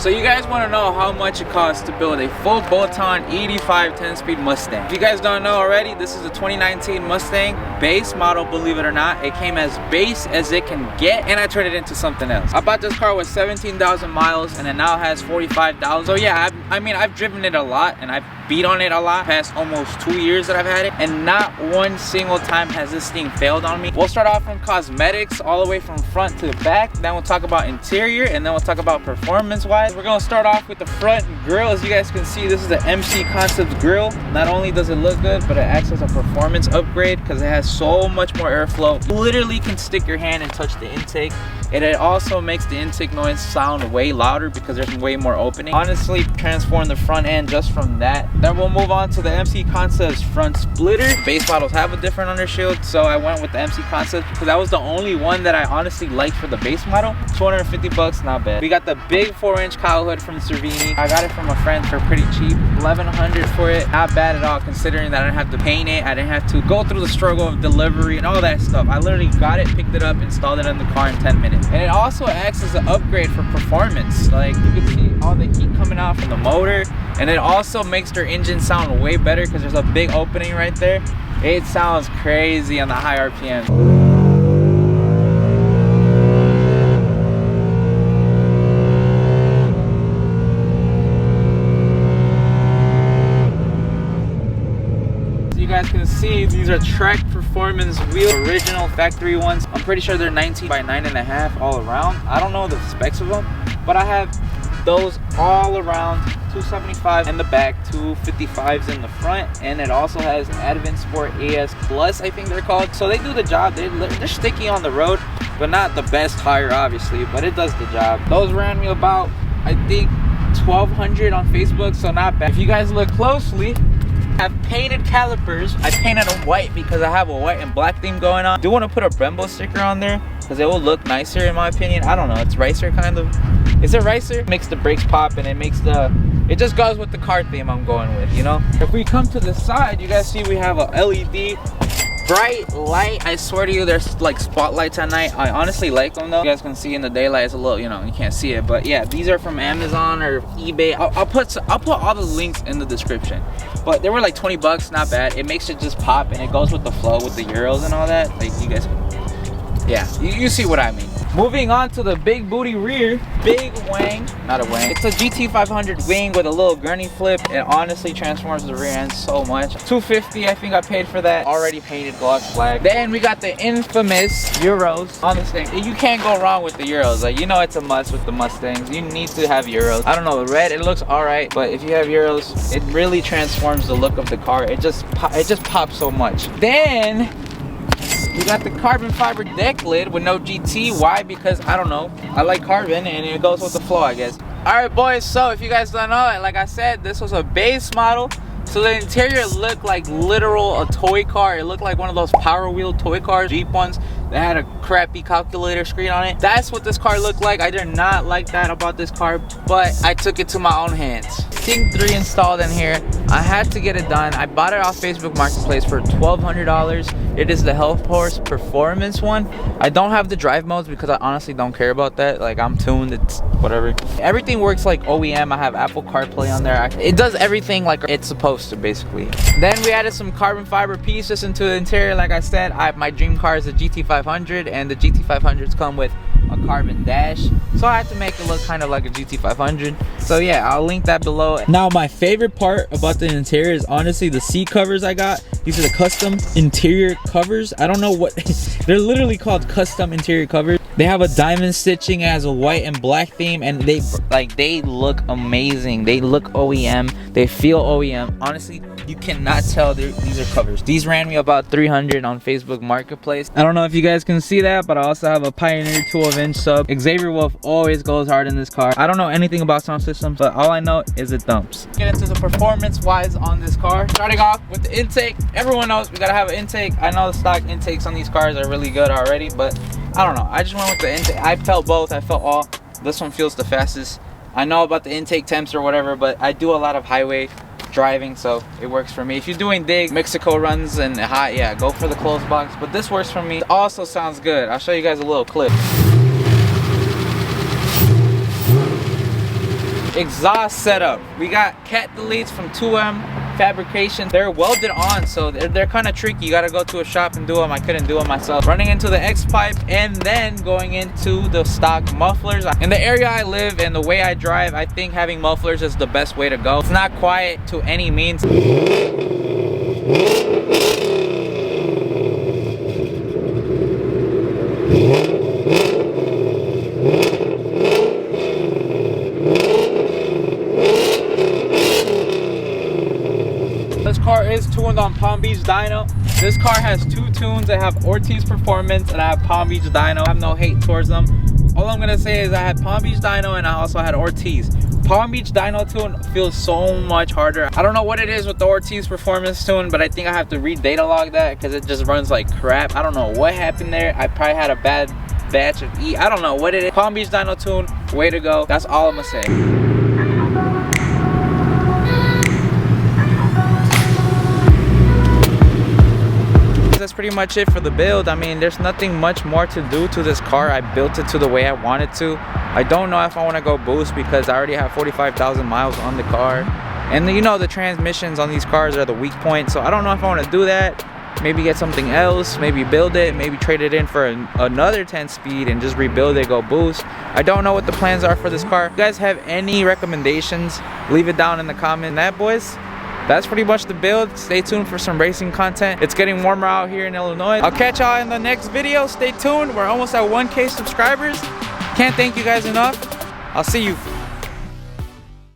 So you guys want to know how much it costs to build a full bolt-on 85 10-speed Mustang. If you guys don't know already, this is a 2019 Mustang base model, believe it or not. It came as base as it can get, and I turned it into something else. I bought this car with 17,000 miles, and it now has 45,000. So yeah, I mean, I've driven it a lot, and I've beat on it a lot past almost 2 years that I've had it, and not one single time has this thing failed on me. We'll start off from cosmetics all the way from front to the back, then we'll talk about interior, and then we'll talk about performance wise. We're gonna start off with the front grille. As you guys can see, this is the MC Concepts grille. Not only does it look good, but it acts as a performance upgrade because it has so much more airflow. You literally can stick your hand and touch the intake, and it also makes the intake noise sound way louder because there's way more opening. Honestly, transform the front end just from that. Then we'll move on to the MC Concepts front splitter. Base models have a different undershield, so I went with the MC Concepts because that was the only one that I honestly liked for the base model. 250 bucks, not bad. We got the big 4-inch COWL hood from CERVINI. I got it from a friend for pretty cheap, 1100 for it. Not bad at all, considering that I didn't have to paint it, I didn't have to go through the struggle of delivery and all that stuff. I literally got it, picked it up, installed it in the car in 10 minutes. And it also acts as an upgrade for performance. Like, you can see all the heat coming out from the motor, and it also makes their engine sound way better because there's a big opening right there. It sounds crazy on the high RPM. You guys can see these are track performance wheels, original factory ones. I'm pretty sure they're 19 by 9.5 all around. I don't know the specs of them, but I have those all around. 275 in the back, 255s in the front, and it also has Advent Sport AS Plus, I think they're called. So they do the job. They're sticky on the road, but not the best tire obviously, but it does the job. Those ran me about, I think, 1,200 on Facebook, so not bad. If you guys look closely, I have painted calipers. I painted them white because I have a white and black theme going on. I do want to put a Brembo sticker on there because it will look nicer in my opinion. I don't know, it's Ricer kind of. Is it Ricer? It makes the brakes pop, and it just goes with the car theme I'm going with, you know? If we come to the side, you guys see we have a LED bright light. I swear to you, there's like spotlights at night. I honestly like them though. You guys can see in the daylight, it's a little, you know, you can't see it, but yeah, these are from Amazon or eBay. I'll put all the links in the description, but they were like 20 bucks, not bad. It makes it just pop, and it goes with the flow with the Euros and all that. Like, you guys, yeah, you see what I mean. Moving on to the big booty rear, big wang, not a wang. It's a GT500 wing with a little gurney flip. It honestly transforms the rear end so much. $250, I think I paid for that. Already painted gloss black. Then we got the infamous Euros on this thing. You can't go wrong with the Euros. Like, you know, it's a must with the Mustangs. You need to have Euros. I don't know, the red, it looks all right, but if you have Euros, it really transforms the look of the car. It just pops so much. Then we got the carbon fiber deck lid with no GT. Why? Because I don't know, I like carbon and it goes with the flow, I guess. All right boys, so if you guys don't know, like I said, this was a base model, so the interior looked like literal a toy car. It looked like one of those Power Wheel toy cars, Jeep ones that had a crappy calculator screen on it. That's what this car looked like. I did not like that about this car, but I took it to my own hands. King 3 installed in here. I had to get it done. I bought it off Facebook Marketplace for $1,200. It is the Health Horse Performance one. I don't have the drive modes because I honestly don't care about that. Like, I'm tuned, it's whatever. Everything works like OEM. I have Apple CarPlay on there. It does everything like it's supposed to, basically. Then we added some carbon fiber pieces into the interior. Like I said, my dream car is a GT500, and the GT500s come with a carbon dash, so I had to make it look kind of like a GT500. So yeah, I'll link that below. Now, my favorite part about the interior is honestly the seat covers I got. These are the custom interior covers. I don't know what they're literally called, custom interior covers. They have a diamond stitching, it has a white and black theme, and they look amazing. They look OEM, they feel OEM. Honestly, you cannot tell these are covers. These ran me about $300 on Facebook Marketplace. I don't know if you guys can see that, but I also have a Pioneer 12-inch sub. Xavier Wolf always goes hard in this car. I don't know anything about sound systems, but all I know is it thumps. Get into the performance wise on this car. Starting off with the intake. Everyone knows we gotta have an intake. I know the stock intakes on these cars are really good already, but I don't know, I just went with the intake. I felt both, I felt all. This one feels the fastest. I know about the intake temps or whatever, but I do a lot of highway driving, so it works for me. If you're doing dig Mexico runs and hot, yeah, go for the closed box, but this works for me. It also sounds good. I'll show you guys a little clip. exhaust setup. We got cat deletes from 2M Fabrication. They're welded on, so they're kind of tricky. You got to go to a shop and do them. I couldn't do them myself. Running into the X pipe and then going into the stock mufflers. In the area I live and the way I drive, I think having mufflers is the best way to go. It's not quiet to any means. This car is tuned on Palm Beach Dyno. This car has 2 tunes. I have Ortiz Performance and I have Palm Beach Dyno. I have no hate towards them. All I'm gonna say is I had Palm Beach Dyno and I also had Ortiz. Palm Beach Dyno tune feels so much harder. I don't know what it is with the Ortiz Performance tune, but I think I have to re-data log that because it just runs like crap. I don't know what happened there. I probably had a bad batch of E. I don't know what it is. Palm Beach Dyno tune, way to go. That's all I'm gonna say. That's pretty much it for the build. I mean, there's nothing much more to do to this car. I built it to the way I wanted to. I don't know if I want to go boost because I already have 45,000 miles on the car, and you know the transmissions on these cars are the weak point, so I don't know if I want to do that. Maybe get something else, maybe build it, maybe trade it in for another 10 speed and just rebuild it, go boost. I don't know what the plans are for this car. If you guys have any recommendations, leave it down in the comment. That, boys, that's pretty much the build. Stay tuned for some racing content. It's getting warmer out here in Illinois. I'll catch y'all in the next video. Stay tuned. We're almost at 1K subscribers. Can't thank you guys enough. I'll see you.